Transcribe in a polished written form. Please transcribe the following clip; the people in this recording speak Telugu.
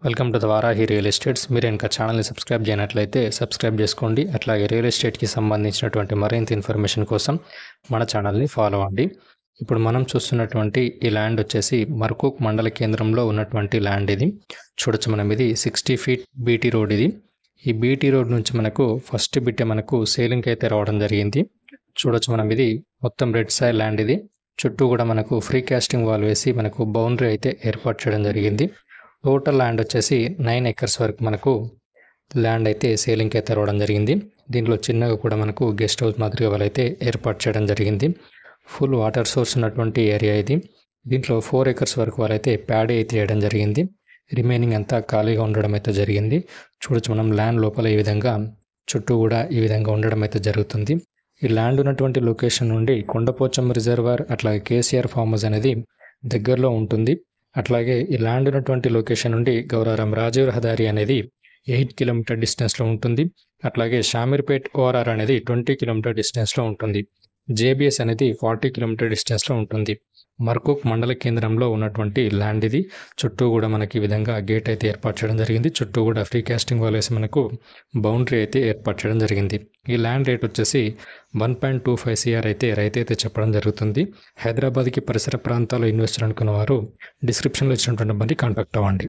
Welcome to the Varahi real estates. మీరు ఇంకా ఛానల్ని సబ్స్క్రైబ్ చేయనట్లయితే సబ్స్క్రైబ్ చేసుకోండి. అట్లాగే రియల్ ఎస్టేట్కి సంబంధించినటువంటి మరింత ఇన్ఫర్మేషన్ కోసం మన ఛానల్ని ఫాలో అవ్వండి. ఇప్పుడు మనం చూస్తున్నటువంటి ఈ ల్యాండ్ వచ్చేసి మర్కూక్ మండల కేంద్రంలో ఉన్నటువంటి ల్యాండ్ ఇది. చూడొచ్చు మనం, ఇది 60 ఫీట్ బీటీ రోడ్. ఇది ఈ బీటీ రోడ్ నుంచి మనకు ఫస్ట్ బిట్టే మనకు సేలింగ్కి అయితే రావడం జరిగింది. చూడొచ్చు మనం, ఇది మొత్తం రెడ్ సాయిల్ ల్యాండ్. ఇది చుట్టూ కూడా మనకు ఫ్రీ కాస్టింగ్ వాల్ వేసి మనకు బౌండరీ అయితే ఏర్పాటు చేయడం జరిగింది. టోటల్ ల్యాండ్ వచ్చేసి 9 ఎకర్స్ వరకు మనకు ల్యాండ్ అయితే సేలింగ్కి అయితే రావడం జరిగింది. దీంట్లో చిన్నగా కూడా మనకు గెస్ట్ హౌస్ మాదిరిగా వాళ్ళైతే ఏర్పాటు చేయడం జరిగింది. ఫుల్ వాటర్ సోర్స్ ఉన్నటువంటి ఏరియా ఇది. దీంట్లో 4 ఎకర్స్ వరకు వాళ్ళైతే ప్యాడీ అయితే వేయడం జరిగింది. రిమైనింగ్ అంతా ఖాళీగా ఉండడం అయితే జరిగింది. చూడొచ్చు మనం, ల్యాండ్ లోపల ఈ విధంగా చుట్టూ కూడా ఈ విధంగా ఉండడం అయితే జరుగుతుంది. ఈ ల్యాండ్ ఉన్నటువంటి లొకేషన్ నుండి కొండపోచమ్మ రిజర్వాయర్ అట్లాగే కేసీఆర్ ఫార్మ్ హౌస్ అనేది దగ్గరలో ఉంటుంది. అట్లాగే ఈ ల్యాండ్ ఉన్నటువంటి లొకేషన్ నుండి గౌరారం రాజీవ్ రహదారి అనేది 8 కిలోమీటర్ డిస్టెన్స్లో ఉంటుంది. అట్లాగే షామీర్పేట్ ఓఆర్ఆర్ అనేది 20 కిలోమీటర్ డిస్టెన్స్లో ఉంటుంది. జేబీఎస్ అనేది 40 కిలోమీటర్ డిస్టెన్స్లో ఉంటుంది. మర్కూక్ మండల కేంద్రంలో ఉన్నటువంటి ల్యాండ్ ఇది. చుట్టూ కూడా మనకి ఈ విధంగా గేట్ అయితే ఏర్పాటు చేయడం జరిగింది. చుట్టూ కూడా ఫ్రీ కాస్టింగ్ వాల్ వేసి మనకు బౌండరీ అయితే ఏర్పాటు చేయడం జరిగింది. ఈ ల్యాండ్ రేట్ వచ్చేసి 1.25 CR అయితే రైతు చెప్పడం జరుగుతుంది. హైదరాబాద్కి పరిసర ప్రాంతాల్లో ఇన్వెస్ట్ అనుకున్న వారు డిస్క్రిప్షన్లో ఇచ్చినటువంటి నెంబర్ని కాంటాక్ట్ అవ్వండి.